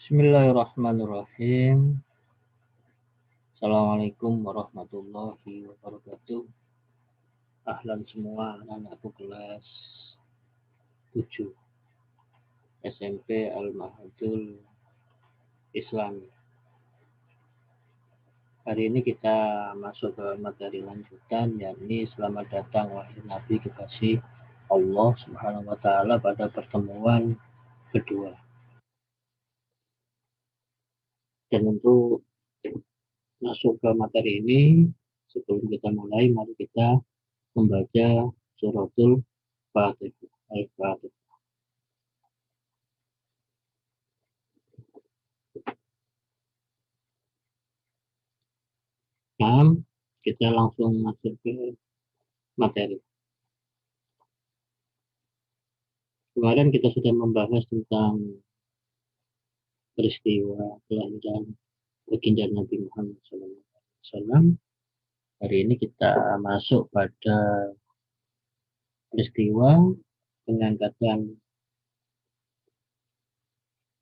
Bismillahirrahmanirrahim. Assalamualaikum warahmatullahi wabarakatuh. Ahlan semua anak-anakku kelas 7 SMP Al-Mahadul Islam. Hari ini kita masuk ke materi lanjutan, yakni selamat datang wahai Nabi kekasih Allah Subhanahu wa Ta'ala pada pertemuan kedua. Dan untuk masuk ke materi ini, sebelum kita mulai, mari kita membaca suratul Fatihah. Al-Fatihah. Nah, kita langsung masuk ke materi. Kemarin kita sudah membahas tentang peristiwa kelahiran baginda Nabi Muhammad SAW. Hari ini kita masuk pada peristiwa pengangkatan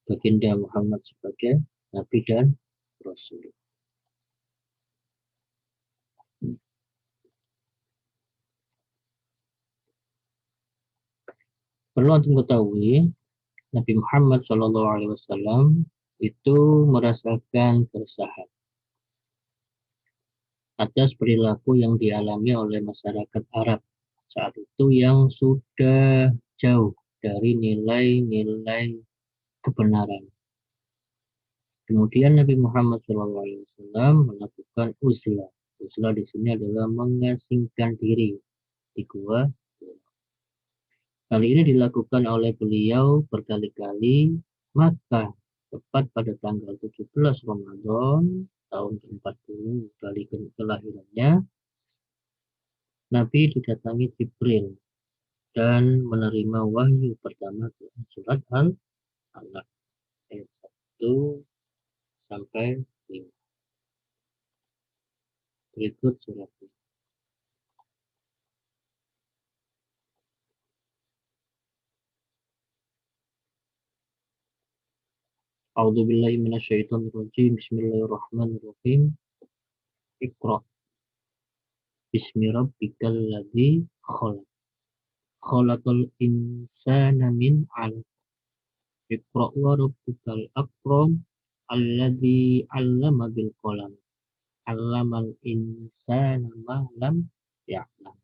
baginda Muhammad sebagai Nabi dan Rasul. Perlu untuk ketahui, Nabi Muhammad SAW itu merasakan keresahan atas perilaku yang dialami oleh masyarakat Arab saat itu yang sudah jauh dari nilai-nilai kebenaran. Kemudian Nabi Muhammad SAW melakukan uzlah. Uzlah di sini adalah mengasingkan diri di gua. Hal ini dilakukan oleh beliau berkali-kali, maka tepat pada tanggal 17 Ramadan tahun ke-40 dari kelahirannya, Nabi didatangi Jibril dan menerima wahyu pertama surat Al-Alaq ayat 1 sampai 5. Berikut suratnya. A'udzubillahi minasyaitonirrajim. Bismillahirrahmanirrahim. Iqra. Bismi rabbikal ladzi khalaq. Khalaqal insana min 'alaq. Iqra wa rabbukal akram alladzi 'allama bil qalam. 'Allamal insana ma lam ya'lam.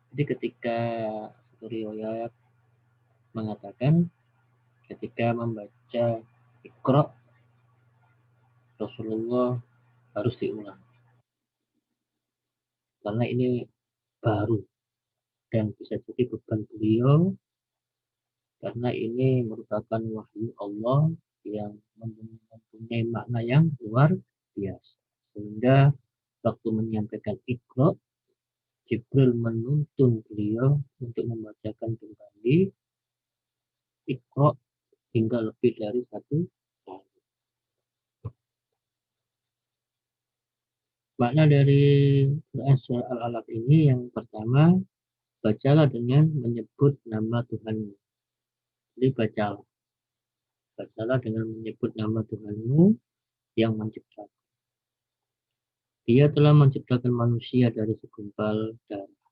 Jadi ketika riwayat mengatakan ketika membaca Iqra, Rasulullah harus diulang karena ini baru dan bisa jadi beban beliau karena ini merupakan wahyu Allah yang mempunyai makna yang luar biasa, sehingga waktu menyampaikan Iqra, Jibril menuntun beliau untuk membacakan kembali Iqra hingga lebih dari satu kali. Makna dari Quran Surah Al-Alaq ini yang pertama, bacalah dengan menyebut nama Tuhanmu. Jadi bacalah dengan menyebut nama Tuhanmu yang menciptakan. Dia telah menciptakan manusia dari segumpal darah.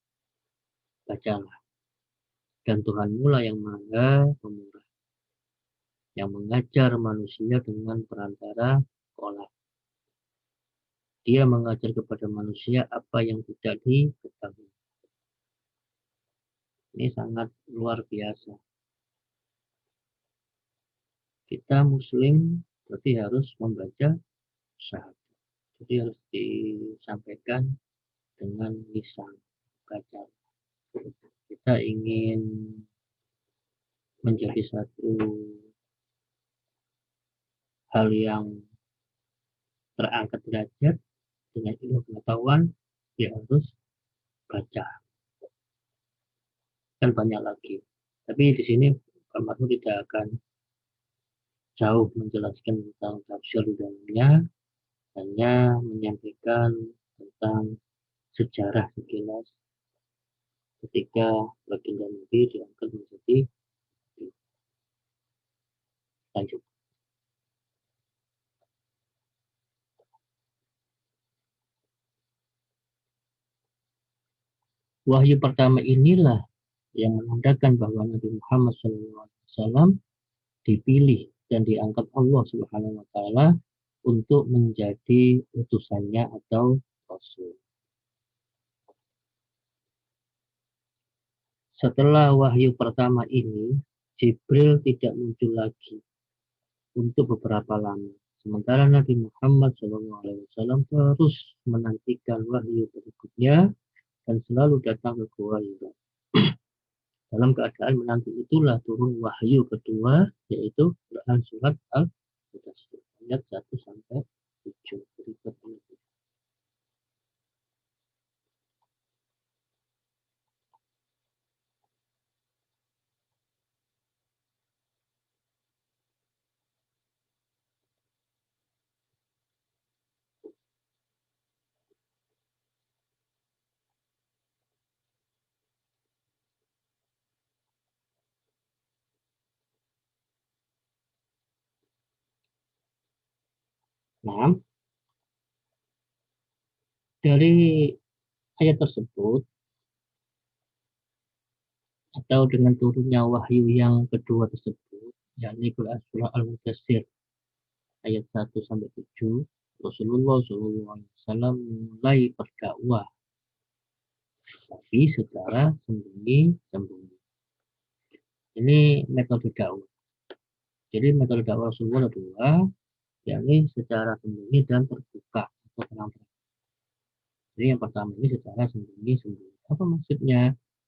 Bacalah. Dan Tuhanmu lah yang maha pemurah, yang mengajar manusia dengan perantara sekolah. Dia mengajar kepada manusia apa yang tidak diketahui. Ini sangat luar biasa. Kita muslim berarti harus membaca syahadat. Jadi harus disampaikan dengan lisan, baca. Kita ingin menjadi satu hal yang terangkat derajat dengan ilmu pengetahuan, dia harus baca. Kan banyak lagi. Tapi di sini Pak Marhum tidak akan jauh menjelaskan tentang tafsir di dalamnya, hanya menyampaikan tentang sejarah sekilas ketika baginda Nabi diangkat menjadi Lanjut. Wahyu pertama inilah yang menandakan bahwa Nabi Muhammad SAW dipilih dan diangkat Allah Subhanahu wa taala untuk menjadi utusannya atau rasul. Setelah wahyu pertama ini, Jibril tidak muncul lagi untuk beberapa lama. Sementara Nabi Muhammad SAW terus menantikan wahyu berikutnya dan selalu datang ke Gua Hira. Dalam keadaan menanti itulah turun wahyu kedua, yaitu Quran surat Al-Mudaththir ayat 1 sampai 7. Berikut ini. Nah, dari ayat tersebut atau dengan turunnya wahyu yang kedua tersebut, yakni Quran surah Al-Mudaththir ayat 1 sampai 7, Rasulullah SAW mulai berdakwah tapi secara sembunyi-sembunyi. Ini metode dakwah. Jadi metode dakwah Rasulullah ada dua, yakni secara sembunyi dan terbuka atau terang-terang. Jadi yang pertama ini secara sembunyi-sembunyi. Apa maksudnya?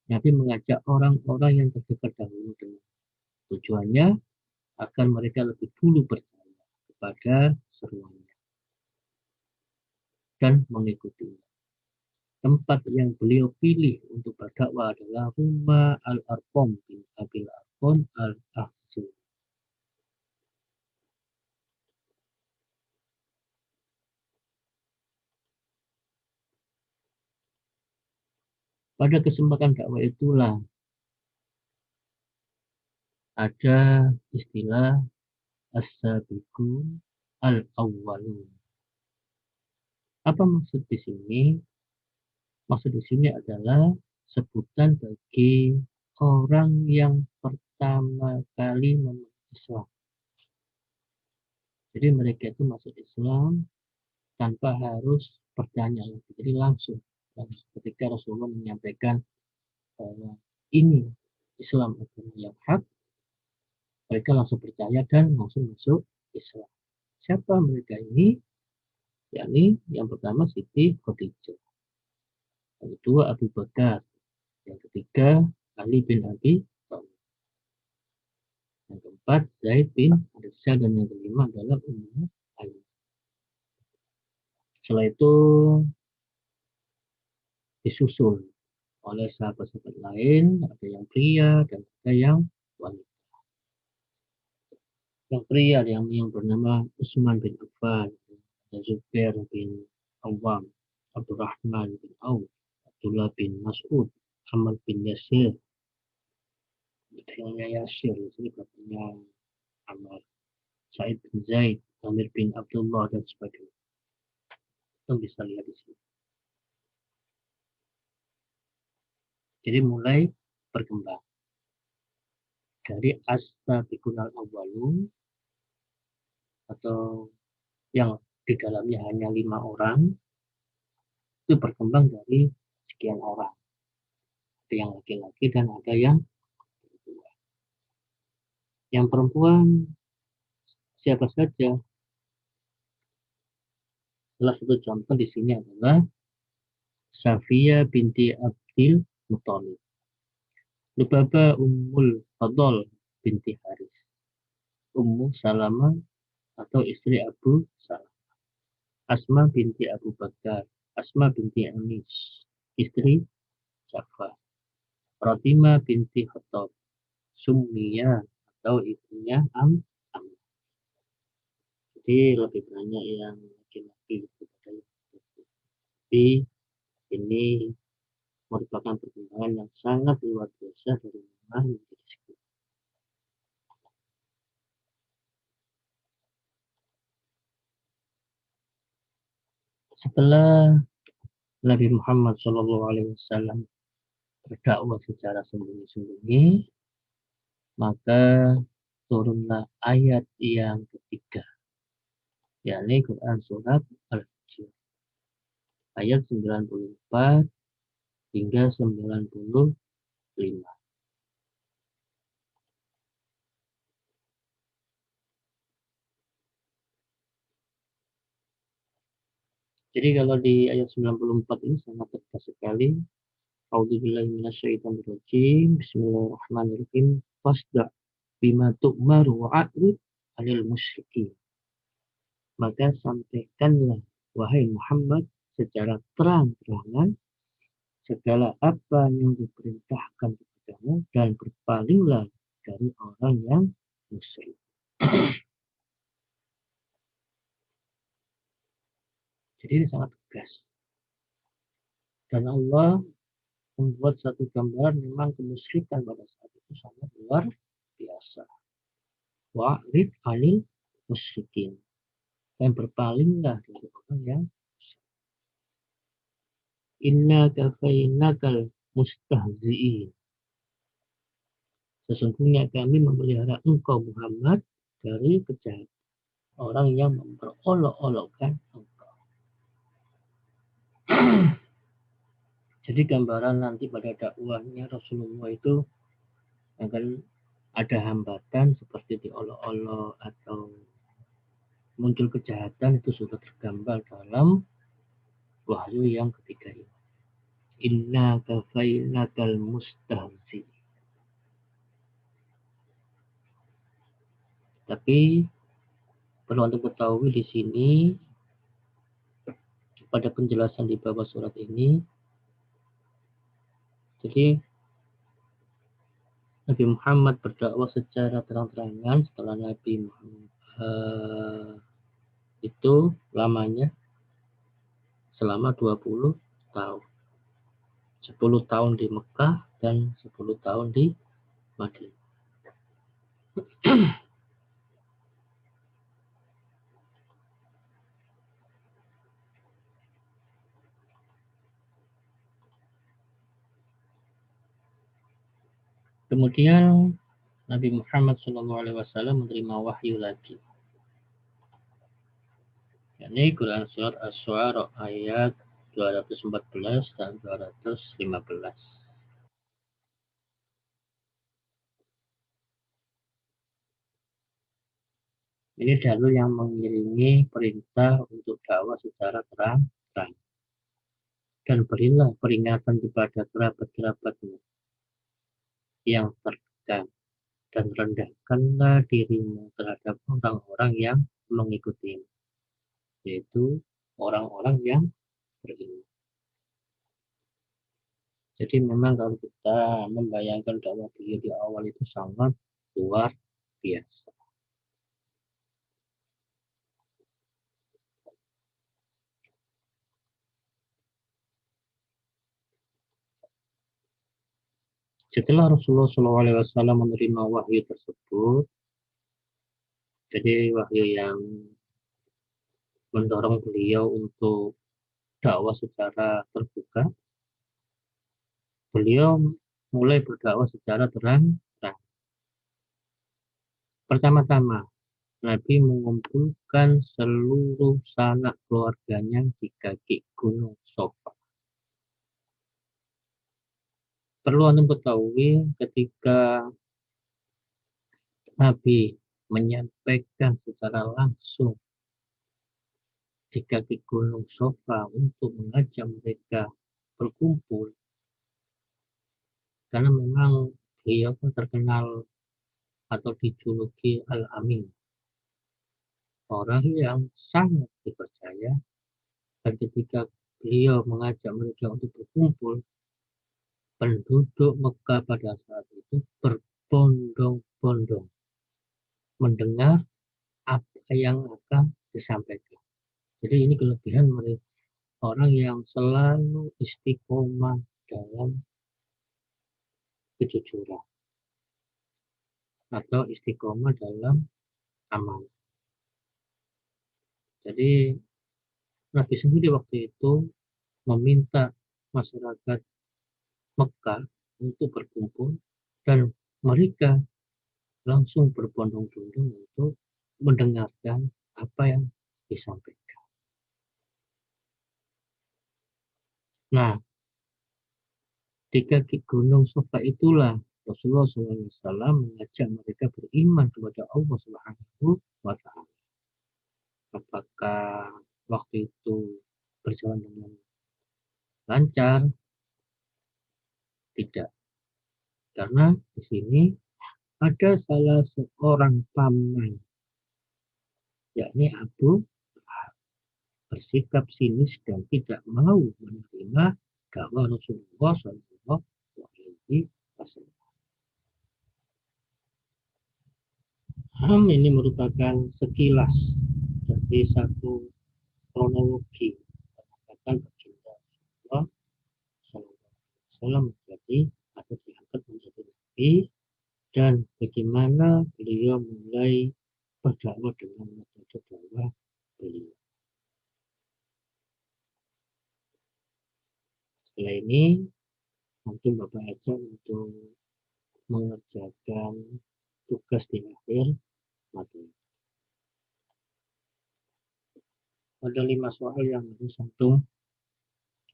Nabi mengajak orang-orang yang terdekat dahulu dengan tujuannya agar mereka lebih dulu percaya kepada seruannya dan mengikuti. Tempat yang beliau pilih untuk berdakwah adalah rumah Al-Arqam bin Abil Arqam Al-Ahzab. Pada kesempatan dakwah itulah ada istilah as-sabiqun al-awwalun. Apa maksud di sini? Maksud di sini adalah sebutan bagi orang yang pertama kali memeluk Islam. Jadi mereka itu masuk Islam tanpa harus bertanya lagi. Jadi langsung. Dan ketika Rasulullah menyampaikan bahwa ini Islam agama yang hak, mereka langsung percaya dan langsung masuk Islam. Siapa mereka ini? Yakni yang pertama Siti Khadijah, yang kedua Abu Bakar, yang ketiga Ali bin Abi Thalib, yang keempat Zaid bin Harisah, dan yang kelima adalah Ummu Aiman. Setelah itu disusul oleh sahabat-sahabat lain, ada yang pria dan ada yang wanita. Yang pria yang bernama Utsman bin Affan, Zubair bin Awam, Abdurrahman bin Auf, Abdullah bin Mas'ud, Ahmad bin Yasir, bapaknya Yasir, di sini bapaknya Ammar, Said bin Zaid, Amir bin Abdullah, dan sebagainya. Itu bisa lihat di sini. Jadi mulai berkembang dari as-sabiqun al-awwalun atau yang di dalamnya hanya 5 orang, itu berkembang dari sekian orang. Ada yang laki-laki dan ada yang perempuan. Yang perempuan siapa saja? Salah satu contoh di sini adalah Safiyah binti Abdil Muthalib, Lubaba Ummul Fadl binti Haris, Ummu Salamah atau istri Abu Salamah, Asma binti Abu Bakar, Asma binti Anis, istri Ja'far, Fatimah binti Khattab, Summiyah atau ibunya Am. Jadi lebih banyak yang laki-laki daripada yang perempuan. Tapi ini merupakan perkembangan yang sangat luar biasa dari rumah menjadi sekitar. Setelah Nabi Muhammad SAW berdakwah secara sembunyi-sembunyi, maka turunlah ayat yang ketiga, yakni Quran Surat Al-Fajr, ayat 94 hingga 95. Jadi kalau di ayat 94 ini sangat tegas sekali. A'udzubillahi minasyaitonirrajim. Bismillahirrahmanirrahim. Fasda' bima tu'maru wa'rid 'anil musyrikin. Maka sampaikanlah wahai Muhammad secara terang-terangan segala apa yang diperintahkan kepadamu dan berpalinglah dari orang yang musyrik. Jadi ini sangat tegas. Dan Allah membuat satu gambaran memang kemusyrikan pada saat itu sangat luar biasa. Wa'rid 'anil musyrikin. Dan berpalinglah dari orang yang inna kafainakal mustahzi'in. Sesungguhnya kami memelihara engkau Muhammad dari kejahatan orang yang memperolok-olokkan engkau. Jadi gambaran nanti pada dakwahnya Rasulullah itu akan ada hambatan seperti diolok-olok atau muncul kejahatan, itu sudah tergambar dalam wahyu yang ketiga ini. Inna kafainakal mustahzi. Tapi perlu untuk ketahui di sini pada penjelasan di bawah surat ini, jadi Nabi Muhammad berdakwah secara terang-terangan setelah Nabi Muhammad itu lamanya selama 20 tahun. 10 tahun di Mekah dan 10 tahun di Madinah. Kemudian Nabi Muhammad SAW menerima wahyu lagi. Yakni Quran Surat Asy-Syu'ara ayat 214 dan 215. Ini dalil yang mengiringi perintah untuk dakwah secara terang-terang. Dan berilah peringatan kepada kerabat-kerabatmu yang terdekat dan rendahkanlah dirimu terhadap orang-orang yang mengikutimu, yaitu orang-orang yang beriman. Jadi memang kalau kita membayangkan dakwah beliau di awal itu sangat luar biasa. Setelah Rasulullah SAW menerima wahyu tersebut, jadi wahyu yang mendorong beliau untuk dakwah secara terbuka, beliau mulai berdakwah secara terang-terang. Pertama-tama, Nabi mengumpulkan seluruh sanak keluarganya di kaki Gunung Safa. Perlu Anda ketahui ketika Nabi menyampaikan secara langsung di kaki Gunung Safa untuk mengajak mereka berkumpul, karena memang beliau pun terkenal atau dijuluki Al-Amin, orang yang sangat dipercaya. Dan ketika beliau mengajak mereka untuk berkumpul, penduduk Mekah pada saat itu berbondong-bondong mendengar apa yang akan disampaikan. Jadi ini kelebihan mereka, orang yang selalu istiqomah dalam kejujuran atau istiqomah dalam amanah. Jadi Nabi sendiri waktu itu meminta masyarakat Mekah untuk berkumpul dan mereka langsung berbondong-bondong untuk mendengarkan apa yang disampaikan. Nah, di kaki Gunung Safa itulah Rasulullah SAW mengajak mereka beriman kepada Allah Subhanahu wa Ta'ala. Apakah waktu itu berjalan dengan lancar? Tidak, karena di sini ada salah seorang paman, yakni Abu Lahab, bersikap sinis dan tidak mau menerima dakwah Rasulullah SAW. Ini merupakan sekilas dari satu kronologi mengatakan baginda Rasulullah SAW menjadi atau diangkat menjadi nabi, dan bagaimana beliau mulai berdakwah dengan metode dakwah beliau. Setelah ini mungkin Bapak ajak untuk mengerjakan tugas di akhir materi. Ada 5 soal yang harus antum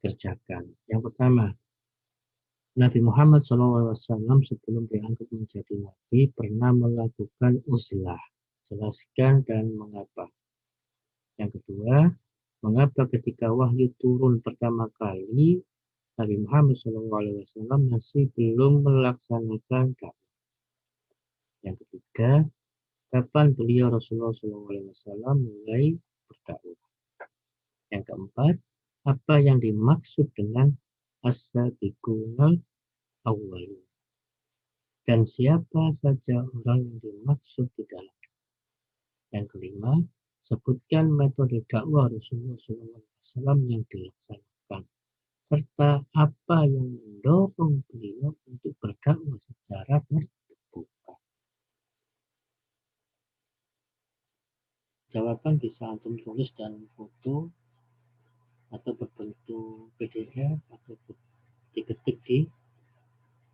kerjakan. Yang pertama, Nabi Muhammad SAW sebelum diangkat menjadi nabi pernah melakukan uzlah. Jelaskan dan mengapa. Yang kedua, mengapa ketika wahyu turun pertama kali Nabi Muhammad SAW masih belum melaksanakan dakwah. Yang ketiga, kapan beliau Rasulullah SAW mulai berdakwah. Yang keempat, apa yang dimaksud dengan as-sabiqunal awwalun, dan siapa saja orang yang dimaksud di dalam. Yang kelima, sebutkan metode dakwah Rasulullah SAW yang dilaksanakan, serta apa yang mendorong beliau untuk berdakwah secara terbuka. Jawaban bisa antum tulis dan foto atau berbentuk PDF atau diketik di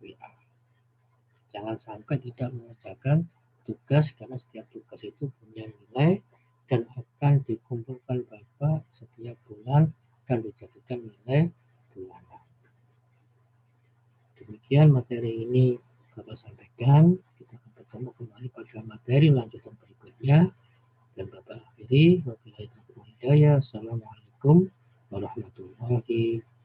WA. Jangan sampai tidak mengerjakan tugas, karena setiap tugas itu punya nilai dan akan dikumpulkan Bapak setiap bulan dan dijadikan nilai bulanan. Demikian materi ini Bapak sampaikan. Kita akan bertemu kembali pada materi lanjutan berikutnya. Dan Bapak akhiri, wabillahi taufiq wal hidayah. Assalamualaikum warahmatullahi wabarakatuh.